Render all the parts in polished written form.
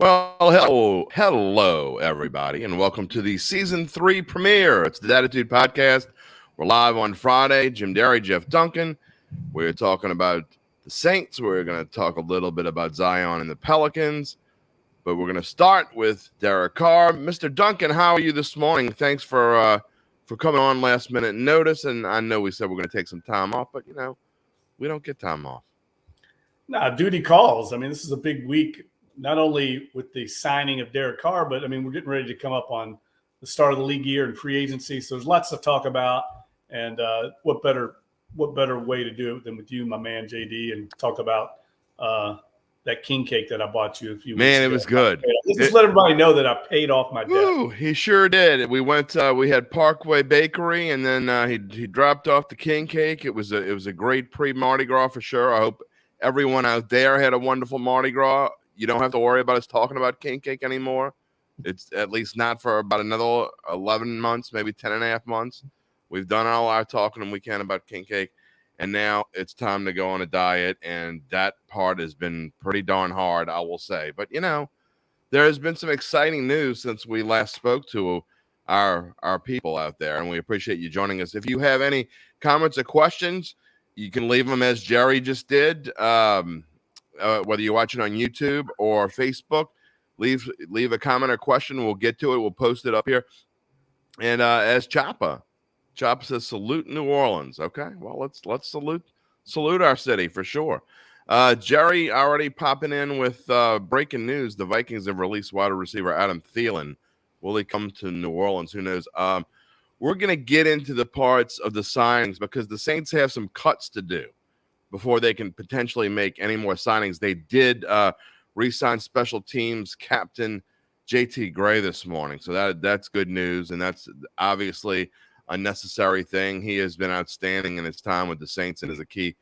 Well, hello, everybody, and welcome to the Season 3 premiere. It's the Dattitude Podcast. We're live on Friday. Jim Derry, Jeff Duncan. We're talking about the Saints. We're going to talk a little bit about Zion and the Pelicans, but we're going to start with Derek Carr. Mr. Duncan, how are you this morning? Thanks for coming on last minute notice, and I know we said we're going to take some time off, but, we don't get time off. Nah, duty calls. I mean, this is a big week. Not only with the signing of Derek Carr, but, we're getting ready to come up on the start of the league year and free agency. So there's lots to talk about. And what better way to do it than with you, my man, JD, and talk about that king cake that I bought you a few weeks ago. Man, it was good. Let's just let everybody know that I paid off my debt. Ooh, he sure did. We went. We had Parkway Bakery, and then he dropped off the king cake. It was a great pre-Mardi Gras for sure. I hope everyone out there had a wonderful Mardi Gras. You don't have to worry about us talking about king cake anymore. It's at least not for about another 11 months, maybe 10 and a half months. We've done all our talking and we can about king cake. And now it's time to go on a diet. And that part has been pretty darn hard, I will say. But, there has been some exciting news since we last spoke to our people out there. And we appreciate you joining us. If you have any comments or questions, you can leave them as Jerry just did. Whether you're watching on YouTube or Facebook, leave a comment or question. We'll get to it. We'll post it up here. And as Choppa says, salute New Orleans. Okay, well let's salute our city for sure. Jerry already popping in with breaking news. The Vikings have released wide receiver Adam Thielen. Will he come to New Orleans? Who knows? We're gonna get into the parts of the signings because the Saints have some cuts to do before they can potentially make any more signings. They did re-sign special teams captain JT Gray this morning. So that's good news, and that's obviously a necessary thing. He has been outstanding in his time with the Saints and is a key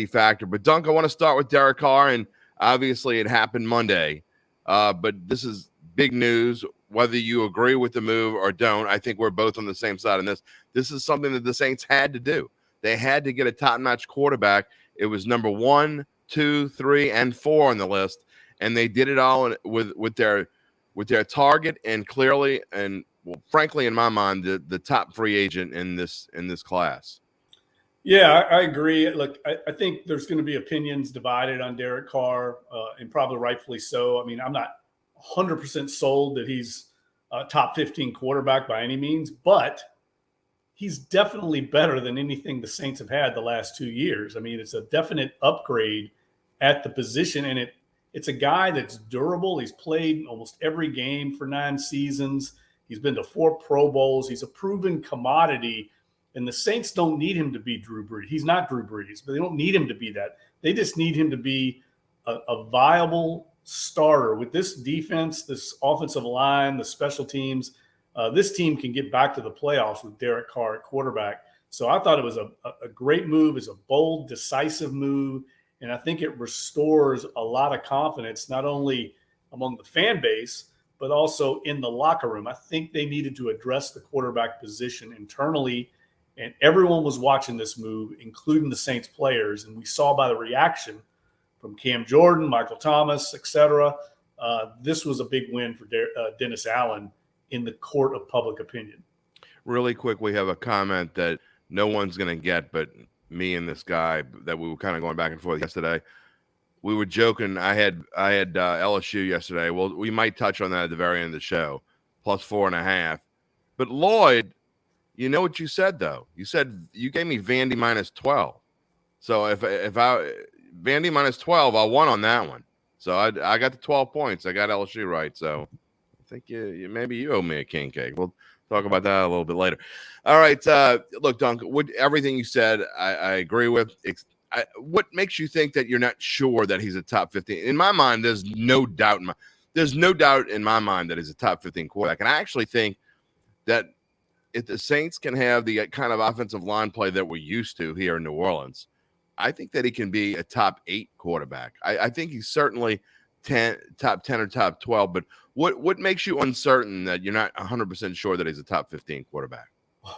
factor. But, Dunk, I want to start with Derek Carr, and obviously it happened Monday. But this is big news, whether you agree with the move or don't. I think we're both on the same side on this. This is something that the Saints had to do. They had to get a top-notch quarterback. It was number 1, 2, 3, and 4 on the list, and they did it all with their target and clearly and frankly, in my mind, the top free agent in this class. Yeah, I agree. Look, I think there's going to be opinions divided on Derek Carr, and probably rightfully so. I'm not 100% sold that he's a top 15 quarterback by any means, but he's definitely better than anything the Saints have had the last 2 years. It's a definite upgrade at the position, and it's a guy that's durable. He's played almost every game for 9 seasons. He's been to 4 Pro Bowls. He's a proven commodity, and the Saints don't need him to be Drew Brees. He's not Drew Brees, but they don't need him to be that. They just need him to be a viable starter. With this defense, this offensive line, the special teams, this team can get back to the playoffs with Derek Carr at quarterback. So I thought it was a great move. It's a bold, decisive move, and I think it restores a lot of confidence, not only among the fan base, but also in the locker room. I think they needed to address the quarterback position internally, and everyone was watching this move, including the Saints players, and we saw by the reaction from Cam Jordan, Michael Thomas, etc. This was a big win for Dennis Allen in the court of public opinion. Really quick, we have a comment that no one's going to get but me and this guy that we were kind of going back and forth yesterday. We were joking. I had LSU yesterday. Well, we might touch on that at the very end of the show, plus 4.5. But Lloyd, you know what you said, though? You said you gave me Vandy minus 12. So if Vandy minus 12, I won on that one. So I got the 12 points. I got LSU right. So I think maybe you owe me a king cake. We'll talk about that a little bit later. All right. Look, Duncan, everything you said, I agree with. What makes you think that you're not sure that he's a top 15? In my mind, there's no doubt in my mind that he's a top 15 quarterback. And I actually think that if the Saints can have the kind of offensive line play that we're used to here in New Orleans, I think that he can be a top 8 quarterback. I think he's certainly top 10 or top 12. But what makes you uncertain that you're not 100% sure that he's a top 15 quarterback?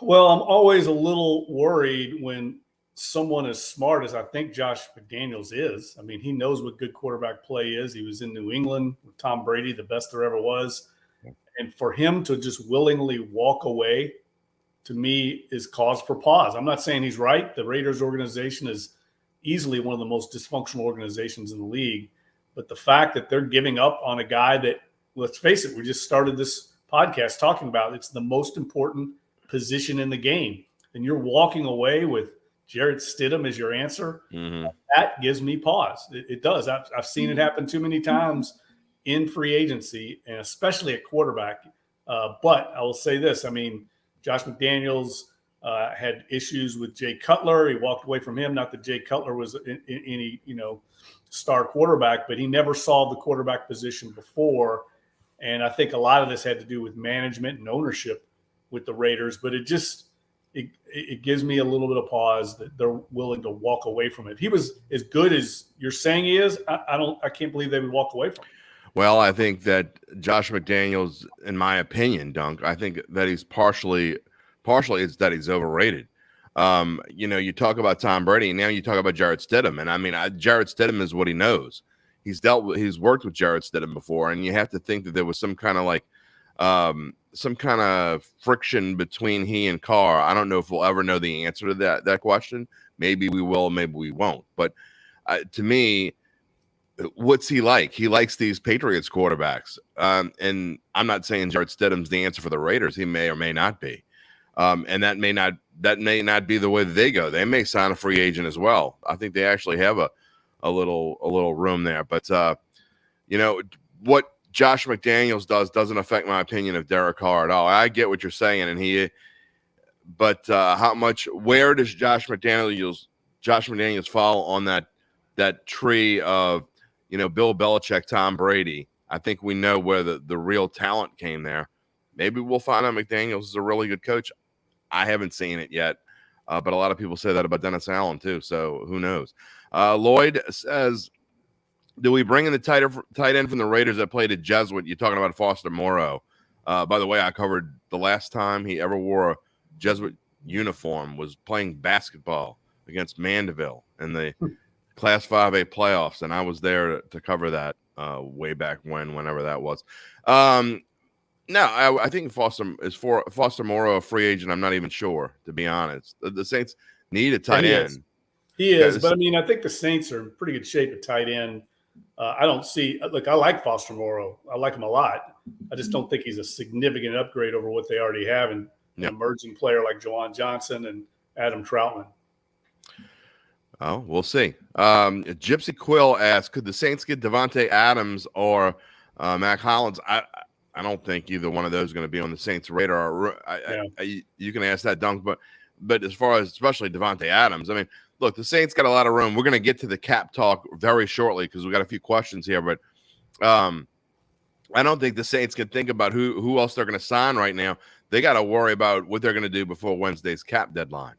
Well, I'm always a little worried when someone as smart as I think Josh McDaniels is. I mean, he knows what good quarterback play is. He was in New England with Tom Brady, the best there ever was. And for him to just willingly walk away, to me, is cause for pause. I'm not saying he's right. The Raiders organization is easily one of the most dysfunctional organizations in the league. But the fact that they're giving up on a guy that, let's face it, we just started this podcast talking about, it's the most important position in the game. And you're walking away with Jarrett Stidham as your answer. That gives me pause. It does. I've seen it happen too many times in free agency, and especially at quarterback. But I will say this. I mean, Josh McDaniels had issues with Jay Cutler. He walked away from him. Not that Jay Cutler was any, star quarterback, but he never solved the quarterback position before. And I think a lot of this had to do with management and ownership with the Raiders. But it gives me a little bit of pause that they're willing to walk away from it. If he was as good as you're saying he is, I can't believe they would walk away from him. Well, I think that Josh McDaniels, in my opinion, Dunk, I think that he's partially it's that he's overrated. You talk about Tom Brady, and now you talk about Jarrett Stidham, and I mean, Jarrett Stidham is what he knows. He's worked with Jarrett Stidham before, and you have to think that there was some kind of friction between he and Carr. I don't know if we'll ever know the answer to that question. Maybe we will, maybe we won't. But to me, what's he like? He likes these Patriots quarterbacks. And I'm not saying Jarrett Stidham's the answer for the Raiders. He may or may not be. And that may not be the way that they go. They may sign a free agent as well. I think they actually have a little room there. But what Josh McDaniels doesn't affect my opinion of Derek Carr at all. I get what you're saying, but where does Josh McDaniels fall on that tree of Bill Belichick, Tom Brady? I think we know where the real talent came there. Maybe we'll find out McDaniels is a really good coach. I haven't seen it yet, but a lot of people say that about Dennis Allen too. So who knows? Lloyd says, do we bring in the tight end from the Raiders that played at Jesuit? You're talking about Foster Moreau. By the way, I covered the last time he ever wore a Jesuit uniform was playing basketball against Mandeville in the Class 5A playoffs, and I was there to cover that way back whenever that was. No, I think Foster Moreau a free agent. I'm not even sure, to be honest. The Saints need a tight end. He is, but I mean, I think the Saints are in pretty good shape at tight end. I like Foster Moreau. I like him a lot. I just don't think he's a significant upgrade over what they already have in an emerging player like Juwan Johnson and Adam Troutman. Oh, we'll see. Gypsy Quill asks, could the Saints get Devontae Adams or Mac Hollins? I don't think either one of those are going to be on the Saints' radar. You can ask that, Dunk, but as far as especially Devontae Adams, I mean, look, the Saints got a lot of room. We're going to get to the cap talk very shortly because we got a few questions here, but I don't think the Saints can think about who else they're going to sign right now. They got to worry about what they're going to do before Wednesday's cap deadline.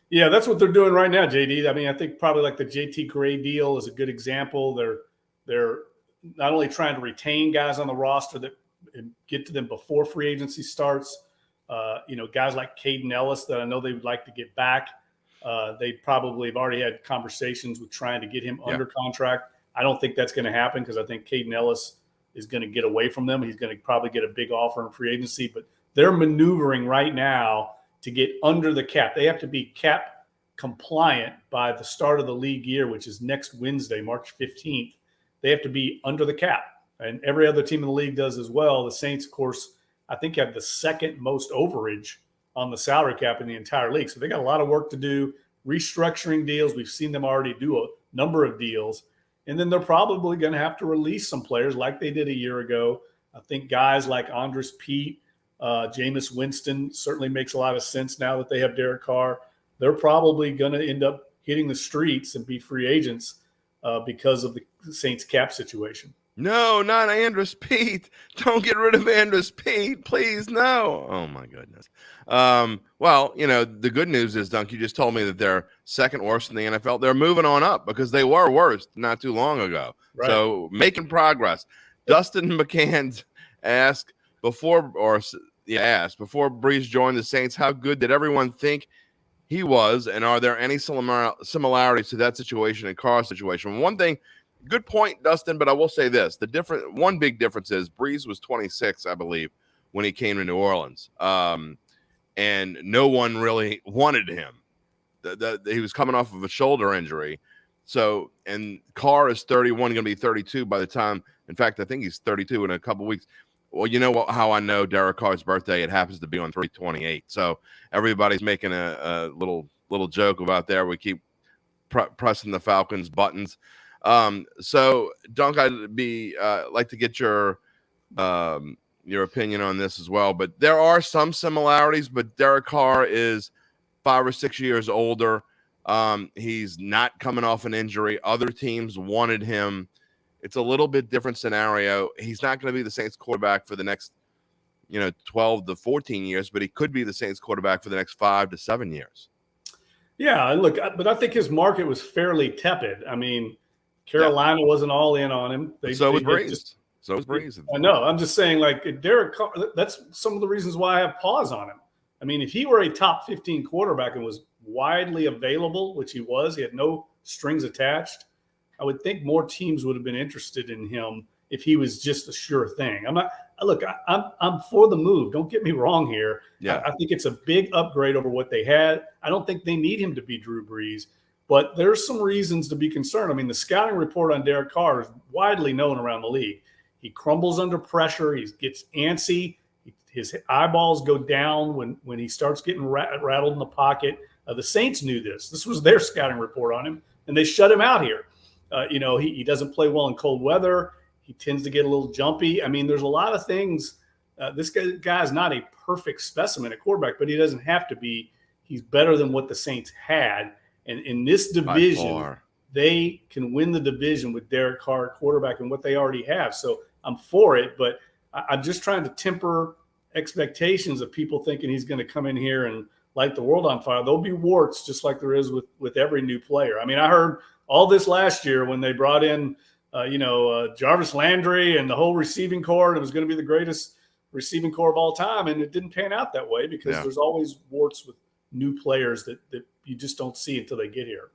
Yeah, that's what they're doing right now, JD. I mean, I think probably like the JT Gray deal is a good example. They're not only trying to retain guys on the roster and get to them before free agency starts. Guys like Caden Ellis that I know they would like to get back. They probably have already had conversations with trying to get him under contract. I don't think that's going to happen because I think Caden Ellis is going to get away from them. He's going to probably get a big offer in free agency, but they're maneuvering right now to get under the cap. They have to be cap compliant by the start of the league year, which is next Wednesday, March 15th. They have to be under the cap, and every other team in the league does as well. The Saints, of course, I think have the second most overage on the salary cap in the entire league. So they got a lot of work to do, restructuring deals. We've seen them already do a number of deals. And then they're probably going to have to release some players like they did a year ago. I think guys like Andres Pete, Jameis Winston certainly makes a lot of sense now that they have Derek Carr. They're probably going to end up hitting the streets and be free agents because of the Saints cap situation. No, not Andres Pete. Don't get rid of Andres Pete, please. No. Oh, my goodness. Well, the good news is, Dunk, you just told me that they're second worst in the NFL. They're moving on up because they were worst not too long ago. Right. So making progress. Dustin McCann asked before Breeze joined the Saints, how good did everyone think he was, and are there any similarities to that situation and Carr's situation? One thing, good point, Dustin, but I will say this. One big difference is Breeze was 26, I believe, when he came to New Orleans. And no one really wanted him. He was coming off of a shoulder injury. So, and Carr is 31, going to be 32 by the time. In fact, I think he's 32 in a couple of weeks. Well, you know how I know Derek Carr's birthday? It happens to be on 3/28. So everybody's making a little joke about there. We keep pressing the Falcons buttons. So, Dunk, I'd be like to get your opinion on this as well. But there are some similarities. But Derek Carr is 5 or 6 years older. He's not coming off an injury. Other teams wanted him. It's a little bit different scenario. He's not going to be the Saints quarterback for the next, 12 to 14 years, but he could be the Saints quarterback for the next 5 to 7 years. Yeah, look, but I think his market was fairly tepid. I mean, Carolina wasn't all in on him. So was Breeze. I know. I'm just saying, like, Derek Carr, that's some of the reasons why I have pause on him. I mean, if he were a top 15 quarterback and was widely available, which he was, he had no strings attached, I would think more teams would have been interested in him if he was just a sure thing. I'm for the move. Don't get me wrong here. Yeah. I think it's a big upgrade over what they had. I don't think they need him to be Drew Brees, but there's some reasons to be concerned. I mean, the scouting report on Derek Carr is widely known around the league. He crumbles under pressure. He gets antsy. His eyeballs go down when he starts getting rattled in the pocket. The Saints knew this. This was their scouting report on him, and they shut him out here. He doesn't play well in cold weather. He tends to get a little jumpy. I mean, there's a lot of things. This guy is not a perfect specimen at quarterback, but he doesn't have to be. He's better than what the Saints had. And in this division, they can win the division with Derek Carr quarterback and what they already have. So I'm for it, but I'm just trying to temper expectations of people thinking he's going to come in here and light the world on fire. There'll be warts just like there is with every new player. I mean, I heard all this last year when they brought in, Jarvis Landry and the whole receiving corps. It was going to be the greatest receiving corps of all time, and it didn't pan out that way because there's always warts with new players that you just don't see until they get here.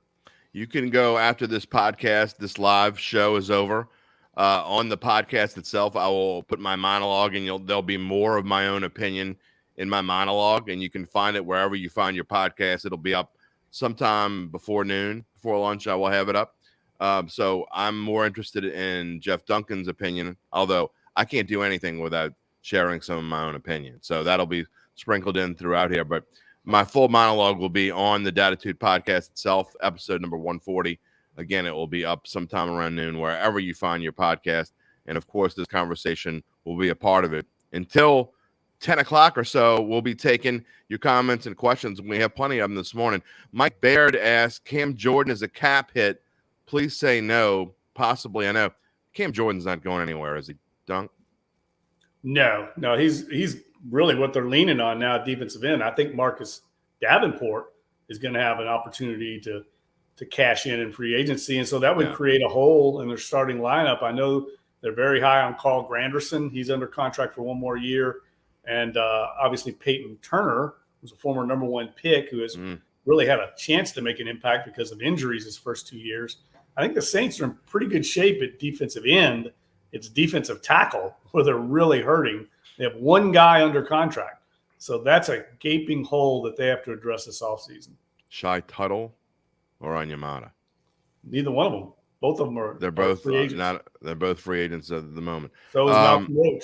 You can go after this podcast, this live show is over. On the podcast itself, I will put my monologue, and there'll be more of my own opinion in my monologue, and you can find it wherever you find your podcast. It'll be up sometime before noon, before lunch. I will have it up. So I'm more interested in Jeff Duncan's opinion, although I can't do anything without sharing some of my own opinion. So that'll be sprinkled in throughout here. But my full monologue will be on the Dattitude Podcast itself, episode number 140. Again, it will be up sometime around noon, wherever you find your podcast. And, of course, this conversation will be a part of it. Until 10 o'clock or so, we'll be taking your comments and questions. We have plenty of them this morning. Mike Baird asked, Cam Jordan is a cap hit. Please say no. Possibly, I know. Cam Jordan's not going anywhere, is he, Dunk? No, he's really what they're leaning on now at defensive end. I think Marcus Davenport is going to have an opportunity to cash in free agency, and so that would create a hole in their starting lineup. I know they're very high on Carl Granderson. He's under contract for one more year, and obviously Peyton Turner, who's a former number 1 pick, who has really had a chance to make an impact because of injuries his first 2 years. I think the Saints are in pretty good shape at defensive end. It's defensive tackle where they're really hurting. They have one guy under contract. So that's a gaping hole that they have to address this offseason. Shai Tuttle or Onyemata? Neither one of them. Both of them are. They're both free agents. They're both free agents at the moment. So is Malcolm Roach.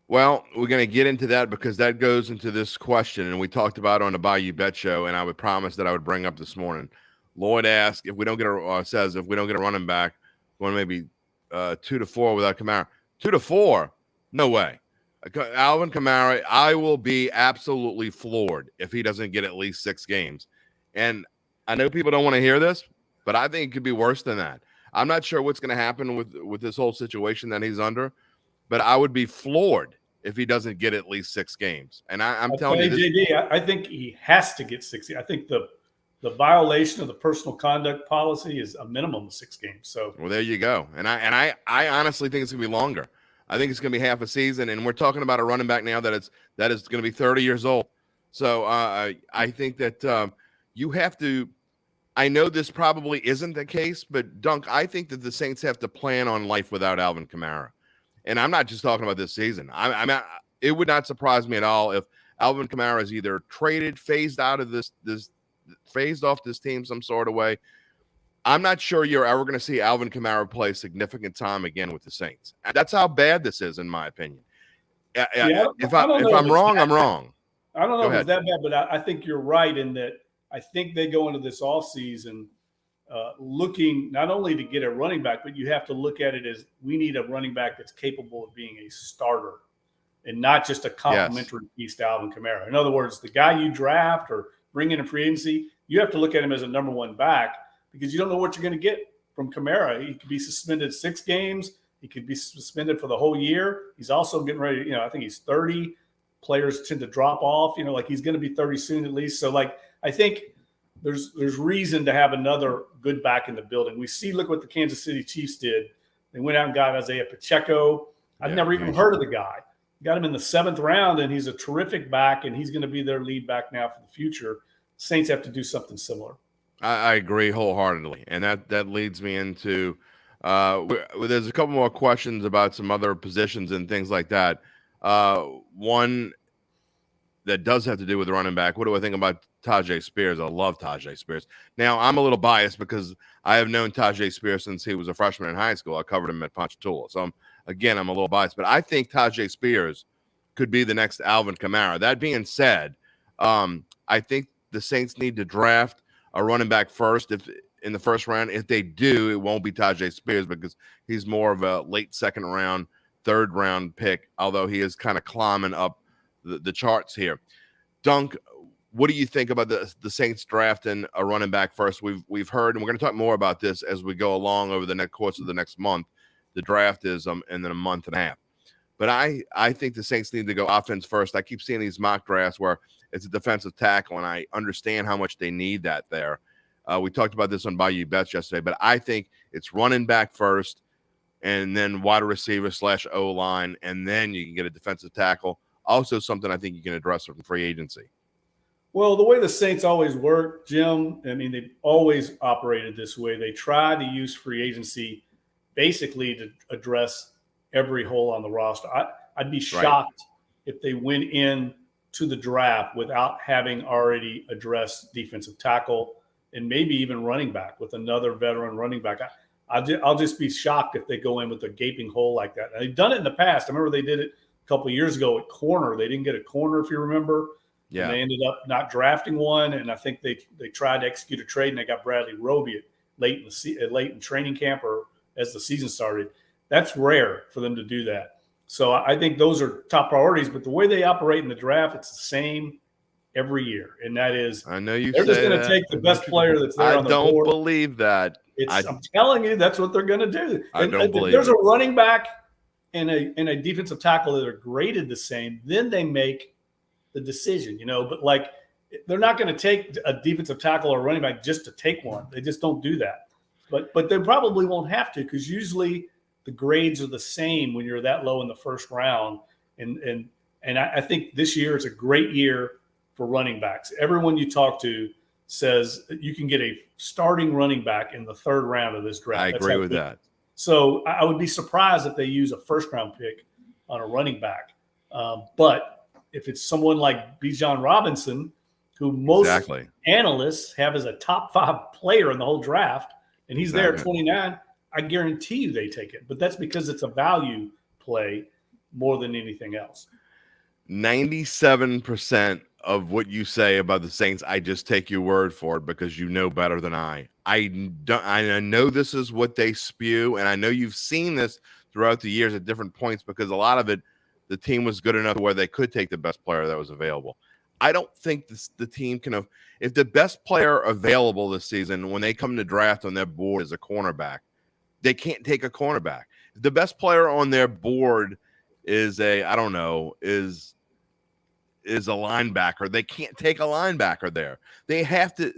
Well, we're going to get into that because that goes into this question, and we talked about it on the Bayou Bet Show, and I would promise that I would bring up this morning. Lloyd asked if we don't get a running back, going maybe 2 to 4 without Kamara. 2 to 4, no way. Alvin Kamara, I will be absolutely floored if he doesn't get at least 6 games. And I know people don't want to hear this, but I think it could be worse than that. I'm not sure what's going to happen with this whole situation that he's under, but I would be floored if he doesn't get at least 6 games. And I'm telling you, JD, I think he has to get 6. I think the violation of the personal conduct policy is a minimum of 6 games. So, well, there you go. And I honestly think it's going to be longer. I think it's going to be half a season, and we're talking about a running back now that is going to be 30 years old. So I think that you have to. I know this probably isn't the case, but Dunk, I think that the Saints have to plan on life without Alvin Kamara, and I'm not just talking about this season. It would not surprise me at all if Alvin Kamara is either traded, phased out of phased off this team some sort of way. I'm not sure you're ever going to see Alvin Kamara play significant time again with the Saints. That's how bad this is, in my opinion. If I'm wrong, I'm wrong. I don't know if it's that bad, but I think you're right in that I think they go into this offseason looking not only to get a running back, but you have to look at it as we need a running back that's capable of being a starter and not just a complimentary piece to Alvin Kamara. In other words, the guy you draft or bring in a free agency, you have to look at him as a number one back because you don't know what you're going to get from Kamara. He could be suspended 6 games. He could be suspended for the whole year. He's also getting ready. I think he's 30. Players tend to drop off. Like he's going to be 30 soon at least. So, I think there's reason to have another good back in the building. Look what the Kansas City Chiefs did. They went out and got Isaiah Pacheco. I'd never even heard of the guy. Got him in the 7th round, and he's a terrific back, and he's going to be their lead back now for the future. Saints have to do something similar. I agree wholeheartedly, and that leads me into there's a couple more questions about some other positions and things like that. One that does have to do with running back. What do I think about Tajay Spears? I love Tajay Spears. Now, I'm a little biased because I have known Tajay Spears since he was a freshman in high school. I covered him at Ponchatoula. So, I'm a little biased. But I think Tajay Spears could be the next Alvin Kamara. That being said, I think the Saints need to draft a running back first in the first round. If they do, it won't be Tajay Spears because he's more of a late second round, third round pick, although he is kind of climbing up the charts here. Dunk, what do you think about the Saints drafting a running back first? We've heard, and we're going to talk more about this as we go along over the course of the next month. The draft is in a month and a half. But I think the Saints need to go offense first. I keep seeing these mock drafts where it's a defensive tackle, and I understand how much they need that there. We talked about this on Bayou Bets yesterday, but I think it's running back first and then wide receiver / O-line, and then you can get a defensive tackle. Also something I think you can address from free agency. Well, the way the Saints always work, Jim, they've always operated this way. They try to use free agency basically to address every hole on the roster. I'd be shocked if they went in to the draft without having already addressed defensive tackle and maybe even running back with another veteran running back. I'll just be shocked if they go in with a gaping hole like that. And they've done it in the past. I remember they did it a couple of years ago at corner. They didn't get a corner, if you remember. Yeah. And they ended up not drafting one. And I think they tried to execute a trade, and they got Bradley Roby late in training camp or as the season started. That's rare for them to do that. So I think those are top priorities. But the way they operate in the draft, it's the same every year. And that is, I know they're just going to take the best player that's there on the board. I don't believe that. I'm telling you, that's what they're going to do. I don't believe if there's a running back and a defensive tackle that are graded the same, then they make the decision, But they're not going to take a defensive tackle or running back just to take one. They just don't do that. But they probably won't have to because usually the grades are the same when you're that low in the first round. And I think this year is a great year for running backs. Everyone you talk to says you can get a starting running back in the 3rd round of this draft. I agree with that. So I would be surprised if they use a first-round pick on a running back. But if it's someone like Bijan Robinson, who most analysts have as a top 5 player in the whole draft, and he's there at 29, I guarantee you they take it. But that's because it's a value play more than anything else. 97% of what you say about the Saints, I just take your word for it because you know better than I. I know this is what they spew, and I know you've seen this throughout the years at different points because a lot of it, the team was good enough where they could take the best player that was available. I don't think the team can have – if the best player available this season when they come to draft on their board is a cornerback, they can't take a cornerback. If the best player on their board is is a linebacker, they can't take a linebacker there. They have to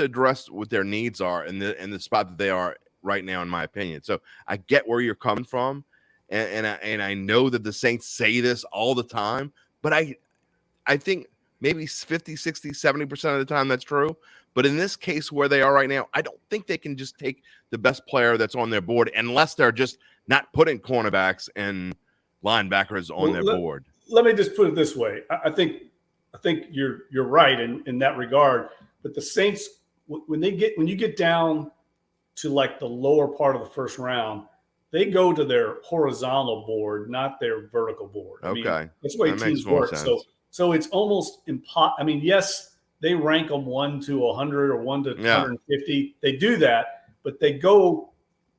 address what their needs are in the spot that they are right now, in my opinion. So I get where you're coming from, and I know that the Saints say this all the time, but I think maybe 50, 60, 70% of the time that's true. But in this case where they are right now, I don't think they can just take the best player that's on their board unless they're just not putting cornerbacks and linebackers on their board. Let me just put it this way. I think you're right in that regard. But the Saints, when you get down to like the lower part of the first round, they go to their horizontal board, not their vertical board. Okay. I mean, that's the way teams work. So it's almost impossible. I mean, yes, they rank them 1 to 100 or 1 to 150. They do that, but they go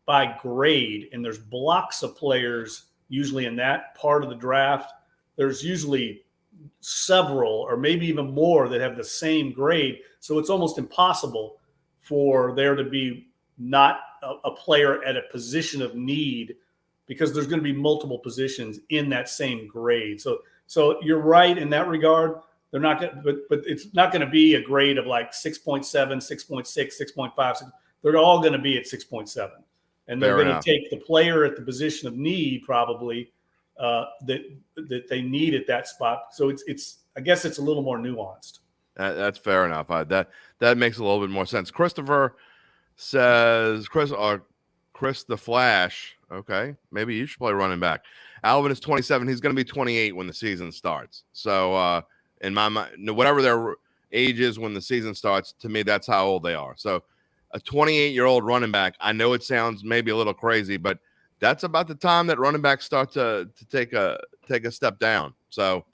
by grade, and there's blocks of players usually in that part of the draft. There's usually several or maybe even more that have the same grade. So it's almost impossible for there to be not a player at a position of need, because there's going to be multiple positions in that same grade. So you're right in that regard. They're not going, but it's not going to be a grade of like 6.7, 6.6, 6.5. They're all going to be at 6.7, and they're going to take the player at the position of need probably that they need at that spot. So it's I guess it's a little more nuanced. That's fair enough. That makes a little bit more sense. Christopher says, Chris the Flash. Okay, maybe you should play running back. Alvin is 27. He's going to be 28 when the season starts. So in my mind, whatever their age is when the season starts, to me, that's how old they are. So a 28-year-old running back, I know it sounds maybe a little crazy, but that's about the time that running backs start to take a step down. So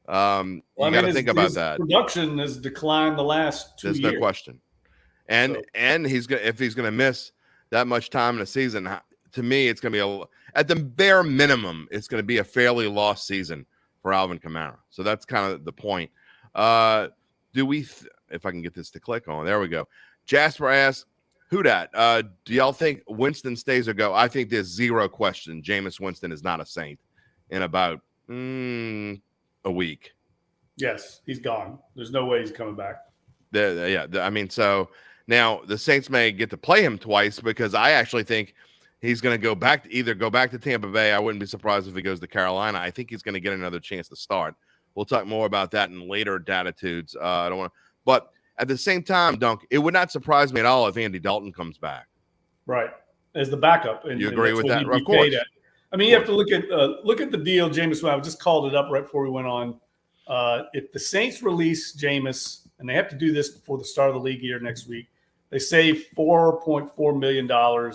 you got to think about that. Production has declined the last 2 years. There's no question. And if he's going to miss that much time in a season, to me, it's going to be at the bare minimum, it's going to be a fairly lost season for Alvin Kamara. So that's kind of the point. If I can get this to click on, there we go. Jasper asks, who dat? Do y'all think Winston stays or go? I think there's zero question Jameis Winston is not a Saint in about a week. Yes, he's gone. There's no way he's coming back. I mean, so now the Saints may get to play him twice, because I actually think he's going to go back to Tampa Bay. I wouldn't be surprised if he goes to Carolina. I think he's going to get another chance to start. We'll talk more about that in later Dattitudes. I don't want to, but at the same time, Dunk, it would not surprise me at all if Andy Dalton comes back. Right, as the backup. And you agree with that? Of course. I mean, you have to look at the deal, Jameis. I just called it up right before we went on. If the Saints release Jameis, and they have to do this before the start of the league year next week, they save $4.4 million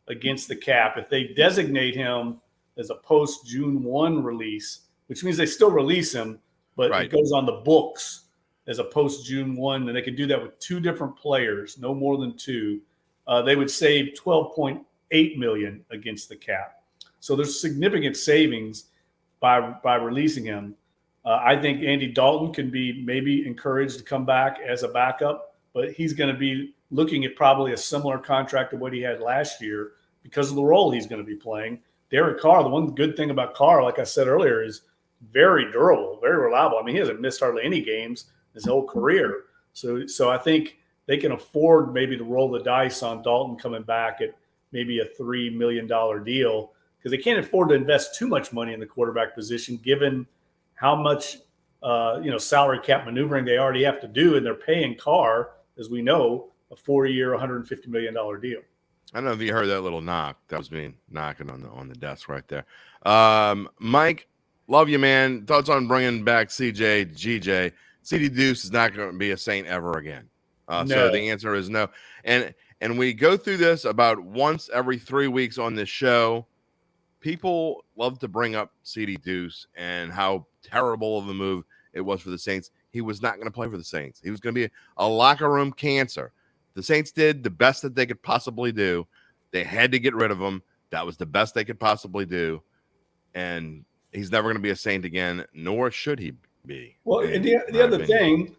against the cap. If they designate him as a post-June 1 release, which means they still release him, but it goes on the books as a post-June 1, and they could do that with two different players, no more than two, they would save $12.8 million against the cap. So there's significant savings by releasing him. I think Andy Dalton can be maybe encouraged to come back as a backup, but he's going to be looking at probably a similar contract to what he had last year because of the role he's going to be playing. Derek Carr, the one good thing about Carr, like I said earlier, is very durable, very reliable. I mean, he hasn't missed hardly any games his whole career. So I think they can afford maybe to roll the dice on Dalton coming back at maybe a $3 million deal, because they can't afford to invest too much money in the quarterback position given how much salary cap maneuvering they already have to do, and they're paying Carr, as we know, a 4-year, $150 million deal. I don't know if you heard that little knock. That was me knocking on the desk right there. Mike, love you, man. Thoughts on bringing back CJ, GJ? CD Deuce is not going to be a Saint ever again. No. So the answer is no. And we go through this about once every 3 weeks on this show. People love to bring up CD Deuce and how terrible of a move it was for the Saints. He was not going to play for the Saints. He was going to be a locker room cancer. The Saints did the best that they could possibly do. They had to get rid of him. That was the best they could possibly do. And he's never going to be a Saint again, nor should he be. Well, and the other thing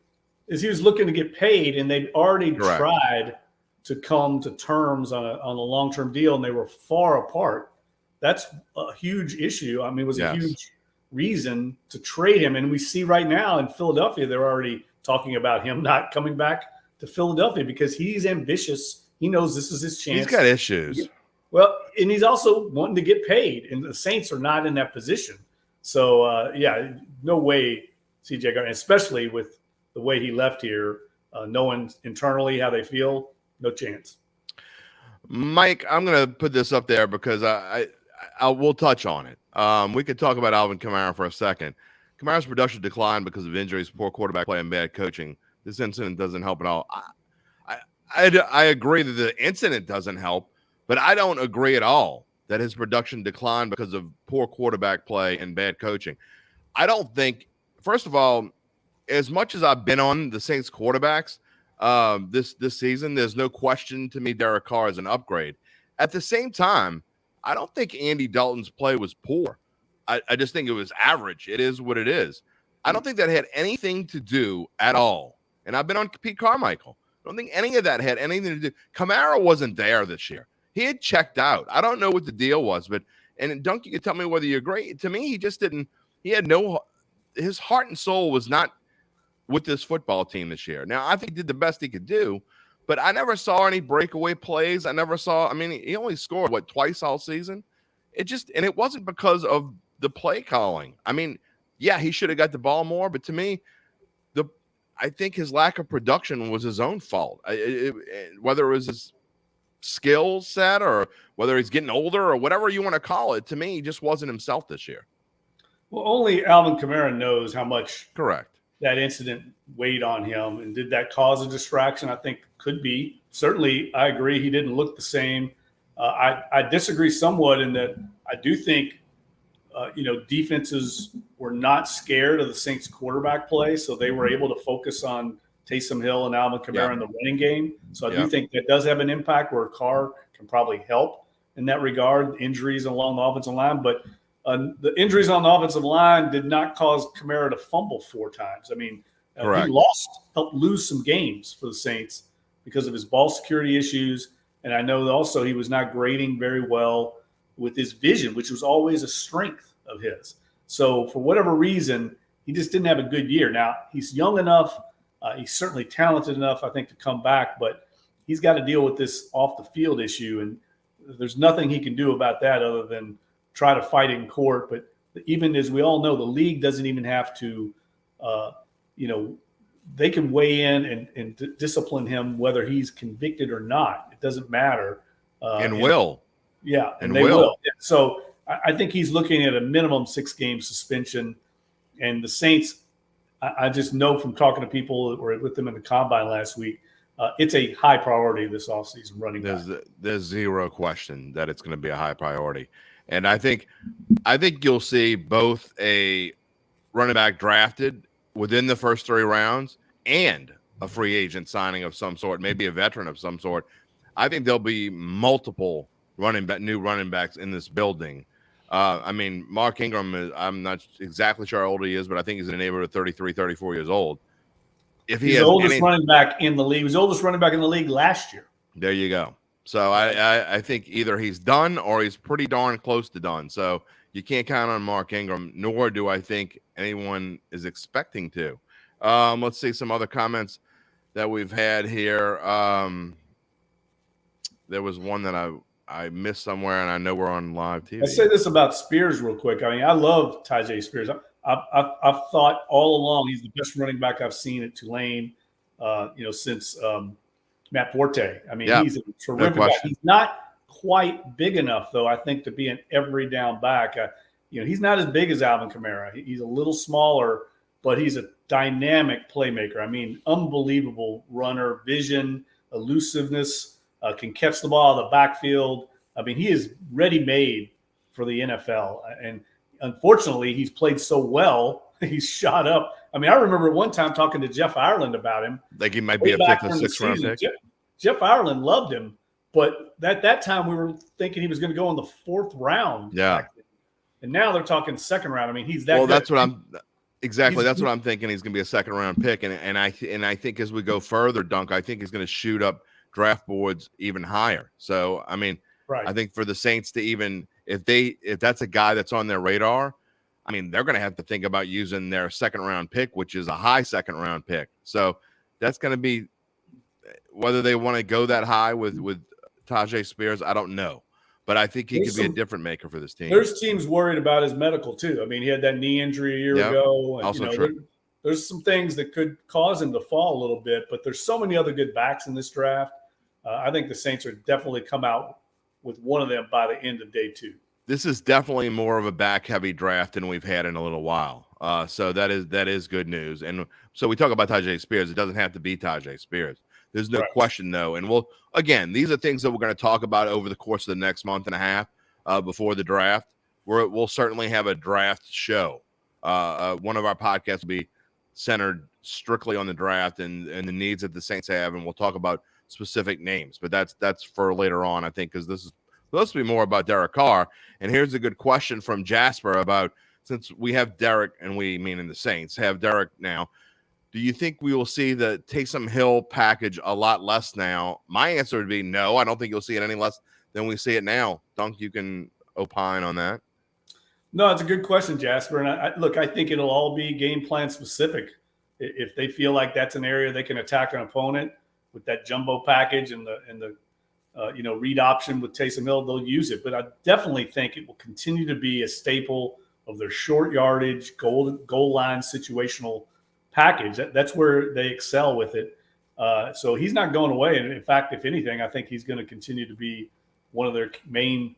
is he was looking to get paid, and they'd already tried to come to terms on a long-term deal, and they were far apart. That's a huge issue. I mean, it was a huge reason to trade him. And we see right now in Philadelphia, they're already talking about him not coming back to Philadelphia because he's ambitious. He knows this is his chance. He's got issues. Well, and he's also wanting to get paid, and the Saints are not in that position. So, no way C.J. Gardner, especially with the way he left here, knowing internally how they feel, no chance. Mike, I'm going to put this up there because we'll touch on it. We could talk about Alvin Kamara for a second. Kamara's production declined because of injuries, poor quarterback play, and bad coaching. This incident doesn't help at all. I agree that the incident doesn't help, but I don't agree at all that his production declined because of poor quarterback play and bad coaching. I don't think, first of all, as much as I've been on the Saints quarterbacks this season, there's no question to me Derek Carr is an upgrade. At the same time, I don't think Andy Dalton's play was poor. I just think it was average. It is what it is. I don't think that had anything to do at all. And I've been on Pete Carmichael. I don't think any of that had anything to do. Kamara wasn't there this year. He had checked out. I don't know what the deal was, and Duncan, you can tell me whether you agree. To me, he just didn't. He had his heart and soul was not with this football team this year. Now, I think he did the best he could do, but I never saw any breakaway plays. He only scored, twice all season? And it wasn't because of the play calling. I mean, yeah, he should have got the ball more, but to me, I think his lack of production was his own fault. Whether it was his skill set or whether he's getting older or whatever you want to call it, to me, he just wasn't himself this year. Well, only Alvin Kamara knows how much correct that incident weighed on him. And did that cause a distraction? I think could be. Certainly, I agree he didn't look the same. I disagree somewhat in that I do think defenses were not scared of the Saints quarterback play, so they were able to focus on Taysom Hill and Alvin Kamara in the running game. So I do think that does have an impact where Carr can probably help in that regard, injuries along the offensive line. But the injuries on the offensive line did not cause Kamara to fumble 4 times. I mean, he helped lose some games for the Saints because of his ball security issues. And I know also he was not grading very well with his vision, which was always a strength of his. So for whatever reason, he just didn't have a good year. Now, he's young enough. He's certainly talented enough, I think, to come back, but he's got to deal with this off the field issue. And there's nothing he can do about that other than try to fight in court. But even as we all know, the league doesn't even have to, they can weigh in and discipline him whether he's convicted or not. It doesn't matter. Will. Yeah, and they will. Yeah. So I think he's looking at a minimum 6-game suspension. And the Saints, I just know from talking to people that were with them in the combine last week, it's a high priority this offseason running back. There's zero question that it's going to be a high priority. And I think you'll see both a running back drafted within the first 3 rounds and a free agent signing of some sort, maybe a veteran of some sort. I think there'll be multiple new running backs in this building. Mark Ingram, I'm not exactly sure how old he is, but I think he's in the neighborhood of 33, 34 years old. He's the oldest running back in the league. He was the oldest running back in the league last year. There you go. So I think either he's done or he's pretty darn close to done. So you can't count on Mark Ingram, nor do I think anyone is expecting to. Let's see some other comments that we've had here. There was one that I missed somewhere, and I know we're on live TV. I say this about Spears real quick. I mean, I love Tyjae Spears. I've thought all along he's the best running back I've seen at Tulane, since Matt Forte. I mean, he's a terrific back. He's not quite big enough, though, I think, to be an every down back. He's not as big as Alvin Kamara. He's a little smaller, but he's a dynamic playmaker. I mean, unbelievable runner, vision, elusiveness. Can catch the ball out of the backfield. I mean, he is ready-made for the NFL. And unfortunately, he's played so well, he's shot up. I mean, I remember one time talking to Jeff Ireland about him. Like he might be a 5th or 6th round pick. Jeff Ireland loved him, but at that time we were thinking he was going to go in the 4th round. Yeah. And now they're talking 2nd round. I mean, he's that good. That's what I'm – exactly. That's what I'm thinking. He's going to be a 2nd round pick. And I think as we go further, Dunk, I think he's going to shoot up draft boards even higher. So, I mean, I think for the Saints to even if that's a guy that's on their radar, I mean, they're going to have to think about using their 2nd round pick, which is a high 2nd round pick. So that's going to be whether they want to go that high with Tyjae Spears. I don't know, but I think he could be a difference maker for this team. There's teams worried about his medical too. I mean, he had that knee injury a year ago. And, also true. there's some things that could cause him to fall a little bit, but there's so many other good backs in this draft. I think the Saints are definitely come out with one of them by the end of day 2. This is definitely more of a back-heavy draft than we've had in a little while. So that is good news. And so we talk about Tyjae Spears. It doesn't have to be Tyjae Spears. There's no question, though. And these are things that we're going to talk about over the course of the next month and a half before the draft. We'll certainly have a draft show. One of our podcasts will be centered strictly on the draft and the needs that the Saints have, and we'll talk about specific names. But that's for later on, I think, because this is supposed to be more about Derek Carr. And here's a good question from Jasper about, since we have Derek, and we meaning the Saints have Derek now, do you think we will see the Taysom Hill package a lot less now? My answer would be no. I don't think you'll see it any less than we see it now. Dunk, you can opine on that. No, it's a good question, Jasper. And I think it'll all be game plan specific. If they feel like that's an area they can attack an opponent with that jumbo package and the read option with Taysom Hill, they'll use it. But I definitely think it will continue to be a staple of their short yardage, goal line situational package. That's where they excel with it. So he's not going away. And in fact, if anything, I think he's going to continue to be one of their main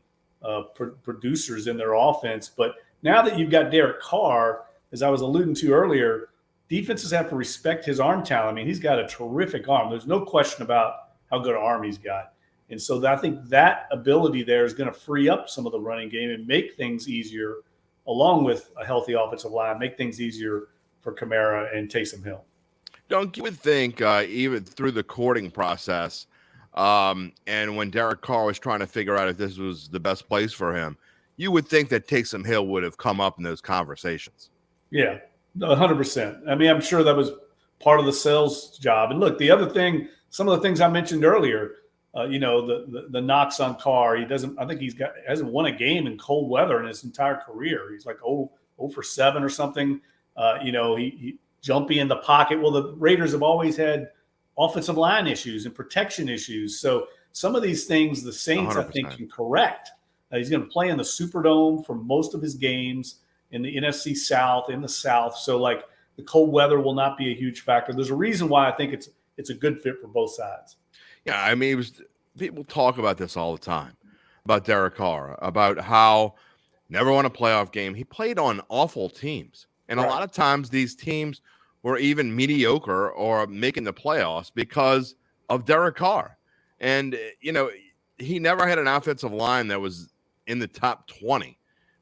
producers in their offense. But now that you've got Derek Carr, as I was alluding to earlier, defenses have to respect his arm talent. I mean, he's got a terrific arm. There's no question about how good an arm he's got. And so I think that ability there is going to free up some of the running game and make things easier, along with a healthy offensive line, make things easier for Kamara and Taysom Hill. Don't you would think even through the courting process, and when Derek Carr was trying to figure out if this was the best place for him, you would think that Taysom Hill would have come up in those conversations. Yeah, 100%. I mean, I'm sure that was part of the sales job. And look, the other thing, some of the things I mentioned earlier, the knocks on Carr. I think hasn't won a game in cold weather in his entire career. He's like 0 for 7 or something. He jumpy in the pocket. Well, the Raiders have always had offensive line issues and protection issues. So some of these things the Saints, 100%. I think, can correct. He's going to play in the Superdome for most of his games in the NFC South, in the South. So, like, the cold weather will not be a huge factor. There's a reason why I think it's a good fit for both sides. Yeah, I mean, people talk about this all the time, about Derek Carr, about how never won a playoff game. He played on awful teams. And a lot of times these teams were even mediocre or making the playoffs because of Derek Carr. And, he never had an offensive line that was in the top 20.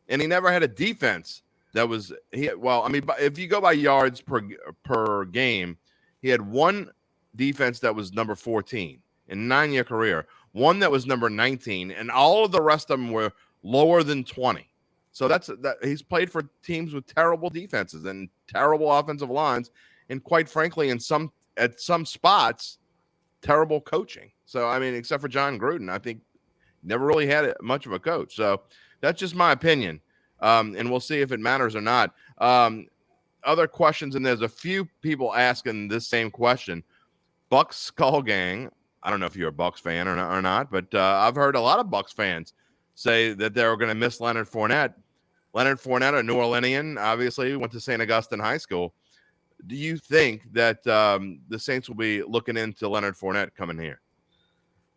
And he never had a defense that was if you go by yards per game, he had one defense that was number 14 in a 9-year career, one that was number 19, and all of the rest of them were lower than 20. So that he's played for teams with terrible defenses and terrible offensive lines, and quite frankly, at some spots, terrible coaching. So I mean, except for John Gruden, I think never really had much of a coach. So that's just my opinion, and we'll see if it matters or not. Other questions, and there's a few people asking this same question. Bucks Skull Gang. I don't know if you're a Bucks fan or not, but I've heard a lot of Bucks fans say that they're going to miss Leonard Fournette. Leonard Fournette, a New Orleanian, obviously went to St. Augustine High School. Do you think that the Saints will be looking into Leonard Fournette coming here?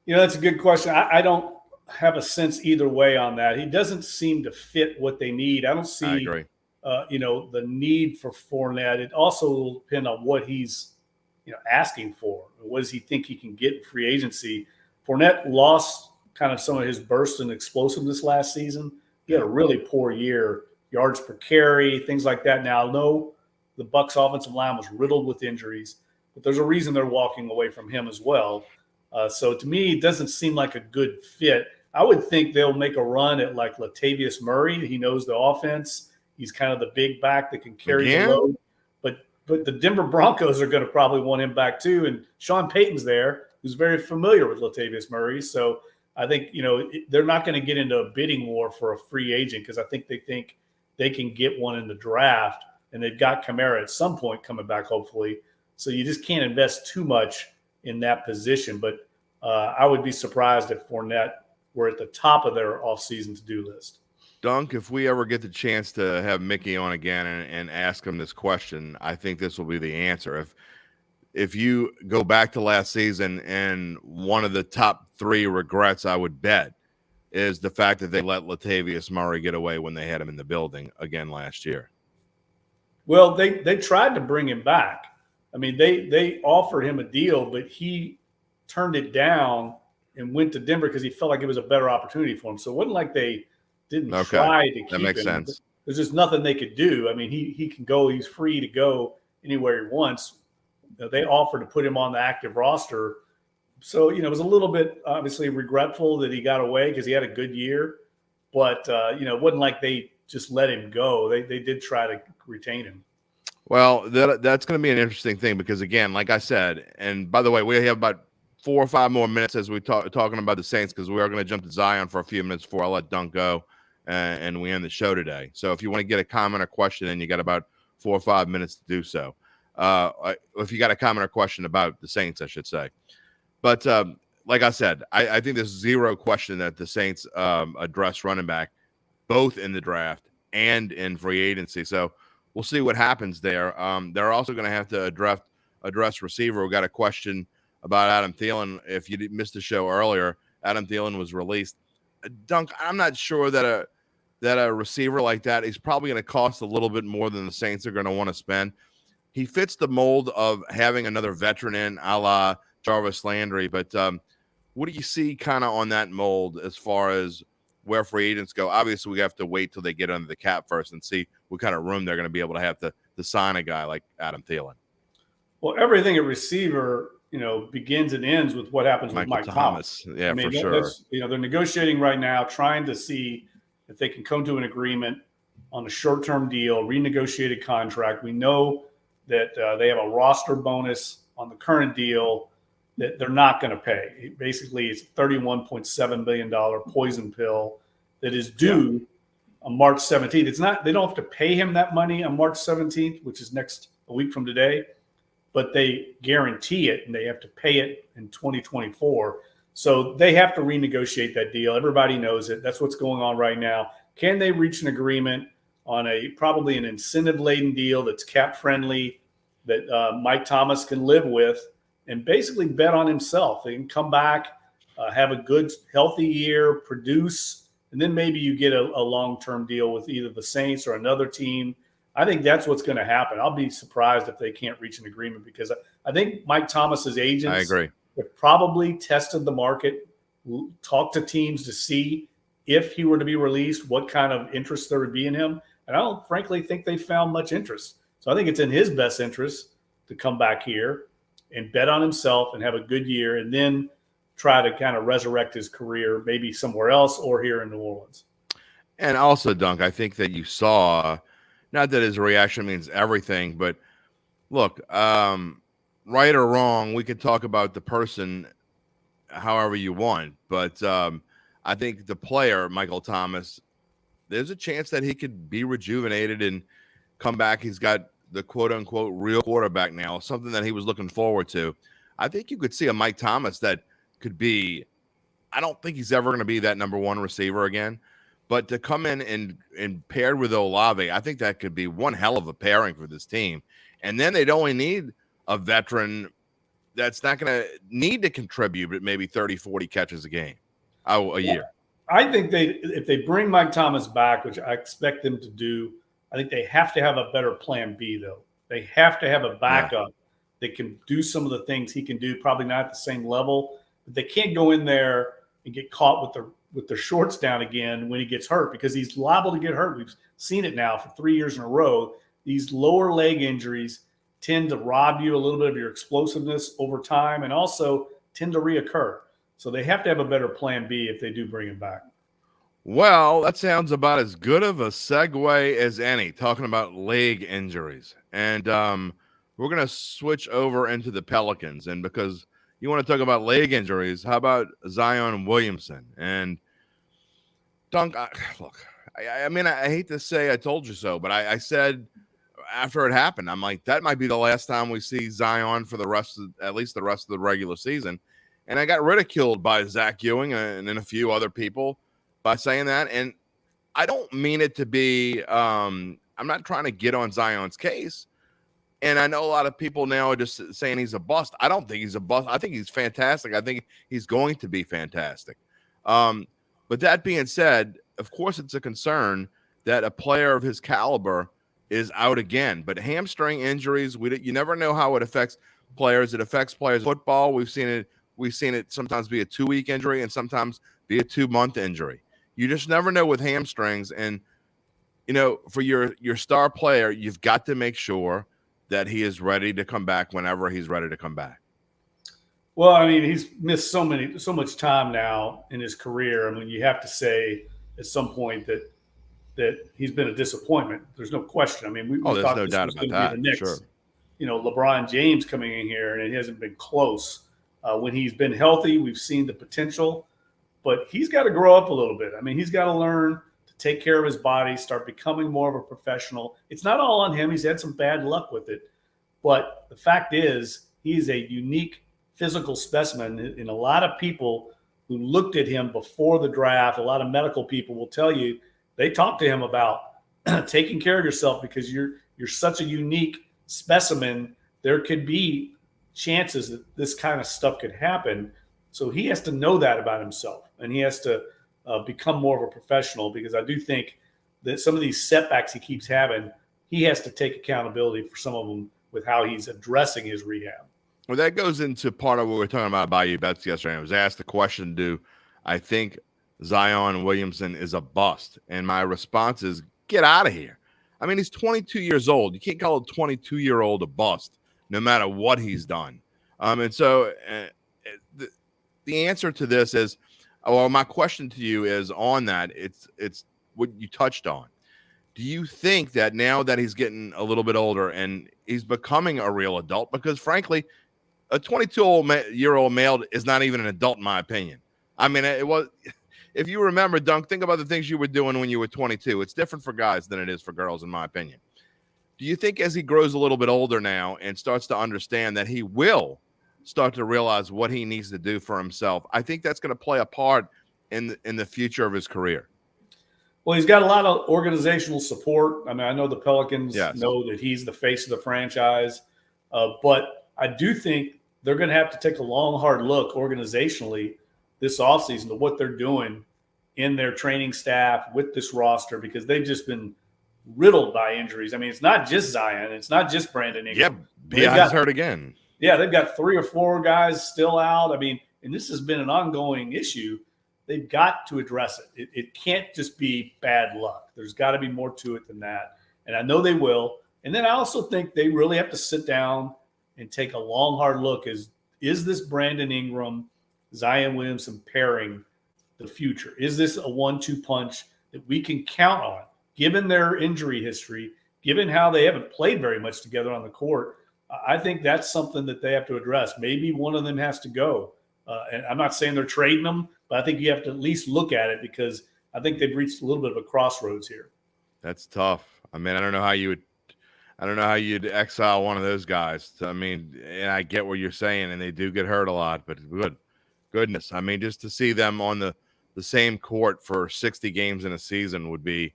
That's a good question. I don't have a sense either way on that. He doesn't seem to fit what they need. I don't see, I agree. The need for Fournette. It also will depend on what he's asking for. What does he think he can get in free agency? Fournette lost kind of some of his burst and explosiveness last season. He had a really poor year, yards per carry, things like that. Now, I know the Bucs offensive line was riddled with injuries, but there's a reason they're walking away from him as well. So to me, it doesn't seem like a good fit. I would think they'll make a run at like Latavius Murray. He knows the offense. He's kind of the big back that can carry the load. But the Denver Broncos are going to probably want him back too. And Sean Payton's there, who's very familiar with Latavius Murray. So I think, they're not going to get into a bidding war for a free agent because I think they can get one in the draft. And they've got Kamara at some point coming back, hopefully. So you just can't invest too much in that position. But I would be surprised if Fournette were at the top of their offseason to-do list. Dunk, if we ever get the chance to have Mickey on again and ask him this question, I think this will be the answer. If you go back to last season, and one of the top 3 regrets I would bet is the fact that they let Latavius Murray get away when they had him in the building again last year. Well, they tried to bring him back. I mean, they offered him a deal, but he turned it down and went to Denver because he felt like it was a better opportunity for him. So it wasn't like they didn't try to keep him. That makes sense. There's just nothing they could do. I mean, he can go. He's free to go anywhere he wants. They offered to put him on the active roster. So, it was a little bit obviously regretful that he got away because he had a good year. But, it wasn't like they just let him go. They did try to retain him. Well, that's going to be an interesting thing because, again, like I said, and by the way, we have about 4 or 5 more minutes as we talking about the Saints, because we are going to jump to Zion for a few minutes before I let Dunk go and we end the show today. So if you want to get a comment or question, then you got about 4 or 5 minutes to do so. If you got a comment or question about the Saints, I should say. But like I said, I think there's zero question that the Saints address running back both in the draft and in free agency. So we'll see what happens there. They're also going to have to address receiver. We got a question about Adam Thielen. If you missed the show earlier, Adam Thielen was released. Dunk, I'm not sure that a receiver like that is probably going to cost a little bit more than the Saints are going to want to spend. He fits the mold of having another veteran in, a la Jarvis Landry. But what do you see kind of on that mold as far as where free agents go? Obviously, we have to wait till they get under the cap first and see what kind of room they're going to be able to have to sign a guy like Adam Thielen. Well, everything at receiver, begins and ends with what happens with Mike Thomas. Yeah, for sure. They're negotiating right now, trying to see if they can come to an agreement on a short-term deal, renegotiated contract. We know that they have a roster bonus on the current deal that they're not going to pay. Basically, it's a $31.7 billion poison pill that is due on March 17th. It's not, they don't have to pay him that money on March 17th, which is a week from today, but they guarantee it and they have to pay it in 2024. So they have to renegotiate that deal. Everybody knows it. That's what's going on right now. Can they reach an agreement on probably an incentive-laden deal that's cap-friendly that Mike Thomas can live with and basically bet on himself? They can come back, have a good, healthy year, produce, and then maybe you get a long-term deal with either the Saints or another team. I think that's what's going to happen. I'll be surprised if they can't reach an agreement because I think Mike Thomas's agents have probably tested the market, talked to teams to see if he were to be released, what kind of interest there would be in him. And I don't frankly think they found much interest. So I think it's in his best interest to come back here and bet on himself and have a good year and then try to kind of resurrect his career maybe somewhere else or here in New Orleans. And also, Dunk, I think that you saw, not that his reaction means everything, but look, right or wrong, we could talk about the person however you want. But I think the player, Michael Thomas, there's a chance that he could be rejuvenated and come back. He's got the quote-unquote real quarterback now, something that he was looking forward to. I think you could see a Mike Thomas that could be – I don't think he's ever going to be that number one receiver again. But to come in and paired with Olave, I think that could be one hell of a pairing for this team. And then they'd only need a veteran that's not going to need to contribute, but maybe 30, 40 catches a game, a year. I think if they bring Mike Thomas back, which I expect them to do, I think they have to have a better plan B, though. They have to have a backup that can do some of the things he can do, probably not at the same level. But they can't go in there and get caught with their shorts down again when he gets hurt because he's liable to get hurt. We've seen it now for 3 years in a row. These lower leg injuries tend to rob you a little bit of your explosiveness over time and also tend to reoccur. So they have to have a better plan B if they do bring him back. Well, that sounds about as good of a segue as any, talking about leg injuries. And we're going to switch over into the Pelicans. And because you want to talk about leg injuries, how about Zion Williamson? And Dunk, I hate to say I told you so, but I said after it happened, I'm like, that might be the last time we see Zion for at least the rest of the regular season. And I got ridiculed by Zach Ewing and then a few other people by saying that. And I don't mean it to be. I'm not trying to get on Zion's case. And I know a lot of people now are just saying he's a bust. I don't think he's a bust. I think he's fantastic. I think he's going to be fantastic. But that being said, of course, it's a concern that a player of his caliber is out again. But hamstring injuries, you never know how it affects players. It affects players in football. We've seen it sometimes be a 2-week injury and sometimes be a 2-month injury. You just never know with hamstrings. And, for your star player, you've got to make sure that he is ready to come back whenever he's ready to come back. Well, I mean, he's missed so much time now in his career. I mean, you have to say at some point that he's been a disappointment. There's no question. I mean, we there's thought no this doubt was about going to that. be the next, Sure. LeBron James coming in here, and it hasn't been close. When he's been healthy, we've seen the potential, but he's got to grow up a little bit. I mean, he's got to learn to take care of his body, start becoming more of a professional. It's not all on him. He's had some bad luck with it. But the fact is, he's a unique physical specimen. And a lot of people who looked at him before the draft, a lot of medical people will tell you, they talked to him about taking care of yourself because you're such a unique specimen. There could be chances that this kind of stuff could happen. So he has to know that about himself, and he has to become more of a professional, because I do think that some of these setbacks he keeps having, he has to take accountability for some of them with how he's addressing his rehab. Well, that goes into part of what we were talking about Bayou Bets yesterday. I was asked the question, do I think Zion Williamson is a bust? And my response is, get out of here. I mean, he's 22 years old. You can't call a 22-year-old a bust, no matter what he's done. And so the answer to this is, my question to you is on that. It's what you touched on. Do you think that now that he's getting a little bit older and he's becoming a real adult, because frankly, a 22-year-old male is not even an adult in my opinion. I mean, if you remember, Dunk, think about the things you were doing when you were 22. It's different for guys than it is for girls, in my opinion. Do you think as he grows a little bit older now and starts to understand that he will start to realize what he needs to do for himself? I think that's going to play a part in the future of his career. Well, he's got a lot of organizational support. I mean, I know the Pelicans know that he's the face of the franchise, but I do think they're going to have to take a long, hard look organizationally this offseason to what they're doing in their training staff with this roster, because they've just been riddled by injuries. I mean, it's not just Zion. It's not just Brandon Ingram. Yeah, Bey's hurt again. Yeah, they've got 3 or 4 guys still out. I mean, and this has been an ongoing issue. They've got to address it. It can't just be bad luck. There's got to be more to it than that. And I know they will. And then I also think they really have to sit down and take a long, hard look. Is this Brandon Ingram, Zion Williamson pairing the future? Is this a 1-2 punch that we can count on, given their injury history, given how they haven't played very much together on the court? I think that's something that they have to address. Maybe one of them has to go. And I'm not saying they're trading them, but I think you have to at least look at it, because I think they've reached a little bit of a crossroads here. That's tough. I mean, I don't know how you'd exile one of those guys. I mean, and I get what you're saying, and they do get hurt a lot, but goodness. I mean, just to see them on the same court for 60 games in a season would be,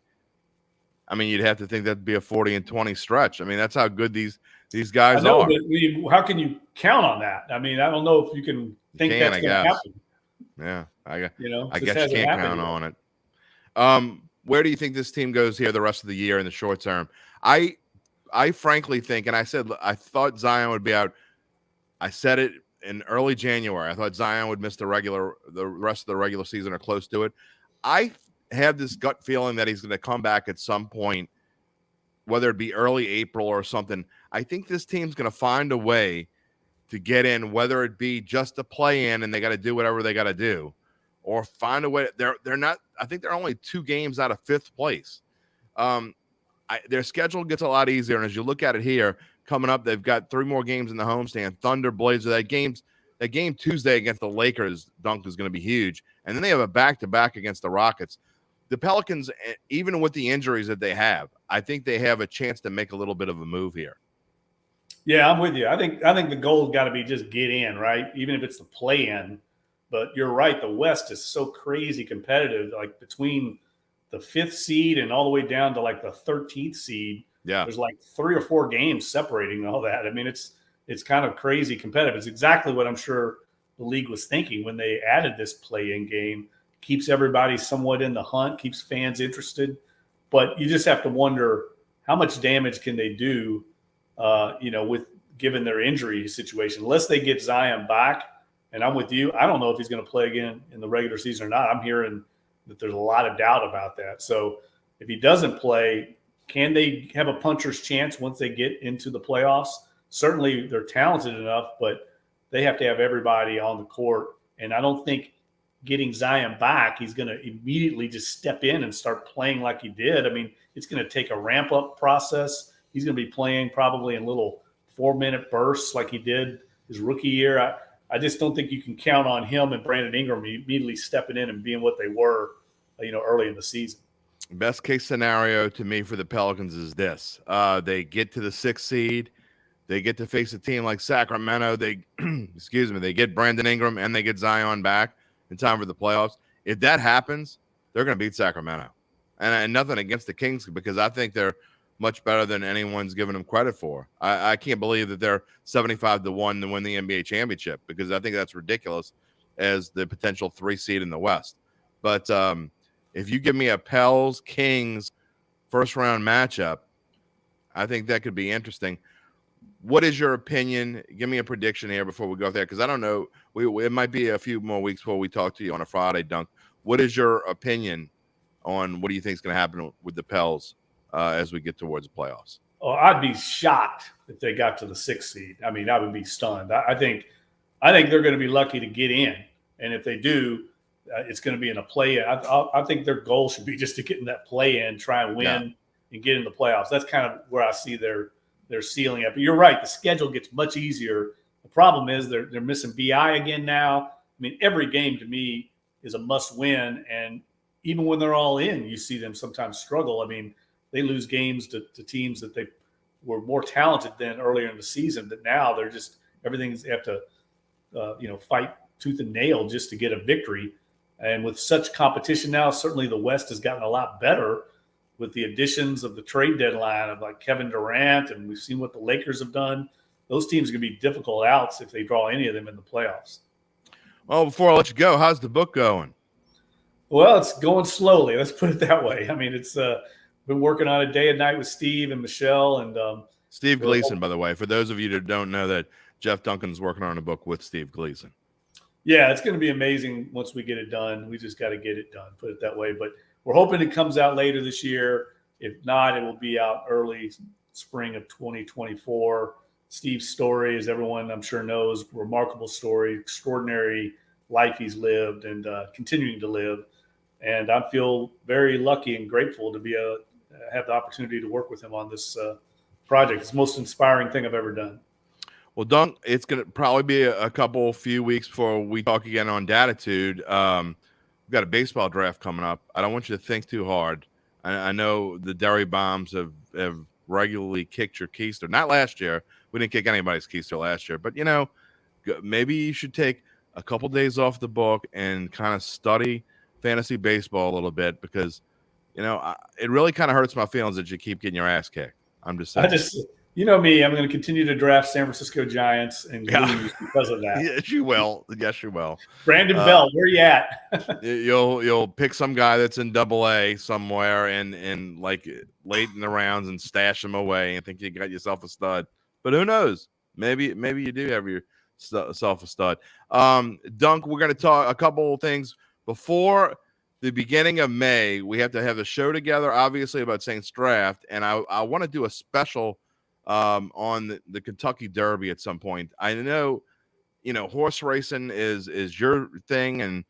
I mean, you'd have to think that'd be a 40-20 stretch. I mean, that's how good these guys are. But how can you count on that? I mean, I don't know if you can think that's going to happen. Yeah, I guess you can't count on it. Where do you think this team goes here the rest of the year in the short term? I frankly think, and I thought Zion would be out. I said it in early January. I thought Zion would miss the rest of the regular season or close to it. I have this gut feeling that he's going to come back at some point, whether it be early April or something. I think this team's going to find a way to get in, whether it be just to play in and they got to do whatever they got to do, or find a way. They're not. I think they're only 2 games out of 5th place. Their schedule gets a lot easier, and as you look at it here coming up, they've got 3 more games in the homestand. Thunder, Blazers. That game Tuesday against the Lakers, Dunk, is going to be huge, and then they have a back-to-back against the Rockets. The Pelicans, even with the injuries that they have, I think they have a chance to make a little bit of a move here. Yeah, I'm with you. I think the goal's got to be just get in, right? Even if it's the play in. But you're right. The West is so crazy competitive, like between the 5th seed and all the way down to like the 13th seed. Yeah. There's like 3 or 4 games separating all that. I mean, it's kind of crazy competitive. It's exactly what I'm sure the league was thinking when they added this play-in game. Keeps everybody somewhat in the hunt, keeps fans interested. But you just have to wonder how much damage can they do, with given their injury situation. Unless they get Zion back, and I'm with you, I don't know if he's going to play again in the regular season or not. I'm hearing that there's a lot of doubt about that. So if he doesn't play, can they have a puncher's chance once they get into the playoffs? Certainly they're talented enough, but they have to have everybody on the court. And I don't think getting Zion back, he's going to immediately just step in and start playing like he did. I mean, it's going to take a ramp-up process. He's going to be playing probably in little 4-minute bursts like he did his rookie year. I just don't think you can count on him and Brandon Ingram immediately stepping in and being what they were, early in the season. Best case scenario to me for the Pelicans is this. They get to the 6th seed. They get to face a team like Sacramento. They get Brandon Ingram and they get Zion back in time for the playoffs. If that happens, they're going to beat Sacramento. And nothing against the Kings, because I think they're much better than anyone's given them credit for. I can't believe that they're 75-1 to win the NBA championship, because I think that's ridiculous as the potential 3 seed in the West. But if you give me a Pels Kings first round matchup, I think that could be interesting. What is your opinion? Give me a prediction here before we go there, because I don't know. It might be a few more weeks before we talk to you on a Friday, Dunk. What is your opinion on what do you think is going to happen with the Pels as we get towards the playoffs? Oh, I'd be shocked if they got to the 6th seed. I mean, I would be stunned. I think they're going to be lucky to get in, and if they do, it's going to be in a play-in. I think their goal should be just to get in that play-in, try and win, and get in the playoffs. That's kind of where I see their ceiling at. But you're right, the schedule gets much easier. The problem is they're missing BI again now. I mean, every game to me is a must-win, and even when they're all in, you see them sometimes struggle. I mean, they lose games to teams that they were more talented than earlier in the season, but now they're just everything's they have to fight tooth and nail just to get a victory. And with such competition now, certainly the West has gotten a lot better with the additions of the trade deadline of like Kevin Durant, and we've seen what the Lakers have done. Those teams are going to be difficult outs if they draw any of them in the playoffs. Well, before I let you go, how's the book going? Well, it's going slowly. Let's put it that way. I mean, it's been working on it day and night with Steve and Michelle and Steve Gleason, by the way, for those of you that don't know that Jeff Duncan's working on a book with Steve Gleason. Yeah, it's going to be amazing once we get it done. We just got to get it done, put it that way. But we're hoping it comes out later this year. If not, it will be out early spring of 2024. Steve's story, as everyone I'm sure knows, remarkable story, extraordinary life he's lived and continuing to live. And I feel very lucky and grateful to have the opportunity to work with him on this project. It's the most inspiring thing I've ever done. Well, Dunk, it's going to probably be a few weeks before we talk again on Dattitude. We've got a baseball draft coming up. I don't want you to think too hard. I know the Derry Bombs have regularly kicked your keister. Not last year. We didn't kick anybody's keister last year. But, maybe you should take a couple days off the book and kind of study fantasy baseball a little bit, because, it really kind of hurts my feelings that you keep getting your ass kicked. I'm just saying. You know me, I'm going to continue to draft San Francisco Giants and lose because of that. Yes, you will. Yes, you will. Brandon Belt, where you at? You'll pick some guy that's in AA somewhere and like late in the rounds and stash him away and think you got yourself a stud. But who knows? Maybe you do have yourself a stud. Dunk, we're going to talk a couple of things before the beginning of May. We have to have a show together, obviously, about Saints draft, and I want to do a special on the Kentucky Derby at some point. I know, horse racing is your thing, and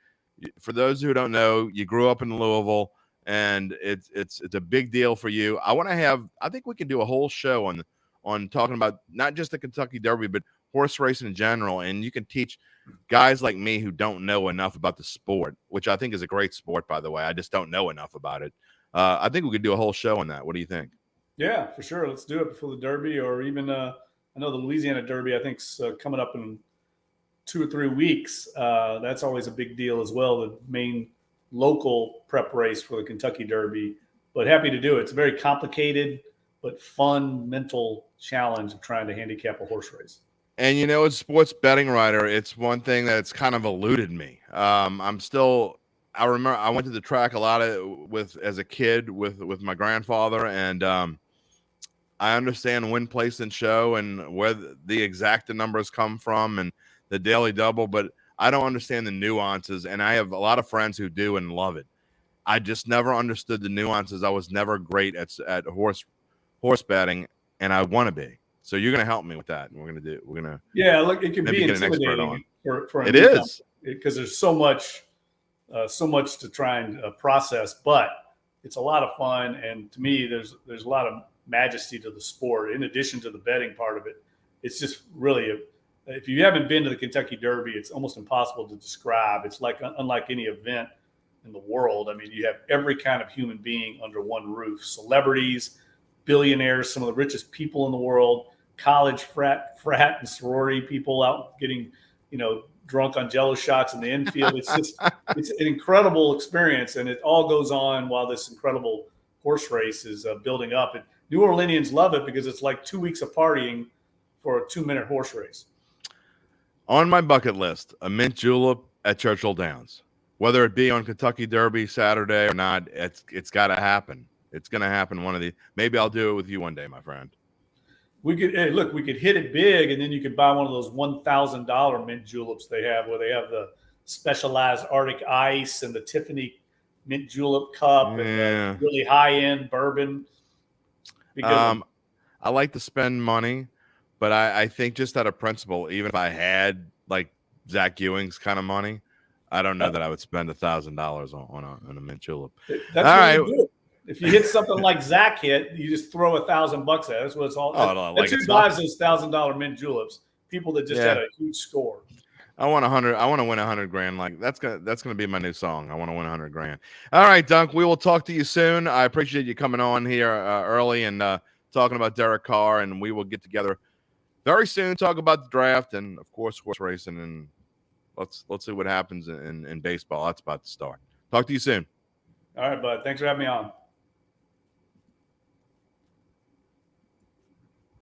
for those who don't know, you grew up in Louisville, and it's a big deal for you. I think we can do a whole show on talking about not just the Kentucky Derby, but horse racing in general, and you can teach guys like me who don't know enough about the sport, which I think is a great sport, by the way. I just don't know enough about it. I think we could do a whole show on that. What do you think? Yeah, for sure. Let's do it before the Derby, or even I know the Louisiana Derby, I think, is coming up in 2 or 3 weeks. That's always a big deal as well. The main local prep race for the Kentucky Derby, but happy to do it. It's a very complicated but fun mental challenge of trying to handicap a horse race. And as a sports betting writer, it's one thing that's kind of eluded me. I remember I went to the track a lot as a kid with my grandfather, and I understand win, place, and show and where the exact numbers come from and the daily double, but I don't understand the nuances. And I have a lot of friends who do and love it. I just never understood the nuances. I was never great at horse betting, and I want to be. So you're going to help me with that. And we're going to look, it can be intimidating for it is because there's so much to try and process, but it's a lot of fun. And to me, there's a lot of majesty to the sport. In addition to the betting part of it, it's just really if you haven't been to the Kentucky Derby, it's almost impossible to describe. It's like unlike any event in the world. I mean, you have every kind of human being under one roof: celebrities, billionaires, some of the richest people in the world, college frat and sorority people out getting, drunk on Jello shots in the infield. It's an incredible experience, and it all goes on while this incredible horse race is building up. And New Orleanians love it because it's like 2 weeks of partying for a 2-minute horse race. On my bucket list, a mint julep at Churchill Downs. Whether it be on Kentucky Derby Saturday or not, it's got to happen. It's going to happen one of these. Maybe I'll do it with you one day, my friend. We could hit it big, and then you could buy one of those $1,000 mint juleps they have, where they have the specialized Arctic ice and the Tiffany mint julep cup and the really high-end bourbon. I like to spend money, but I think just out of principle, even if I had like Zach Ewing's kind of money, I don't know that I would spend $1,000 on a mint julep. That's all right. Good. If you hit something like Zach hit, you just throw $1,000 at it. That's what it's all. That's who buys those $1,000 mint juleps. People that just had a huge score. I want 100. I want to win 100 grand. Like that's gonna be my new song. I want to win 100 grand. All right, Dunk. We will talk to you soon. I appreciate you coming on here early and talking about Derek Carr, and we will get together very soon. Talk about the draft and of course horse racing, and let's see what happens in baseball. That's about to start. Talk to you soon. All right, bud. Thanks for having me on.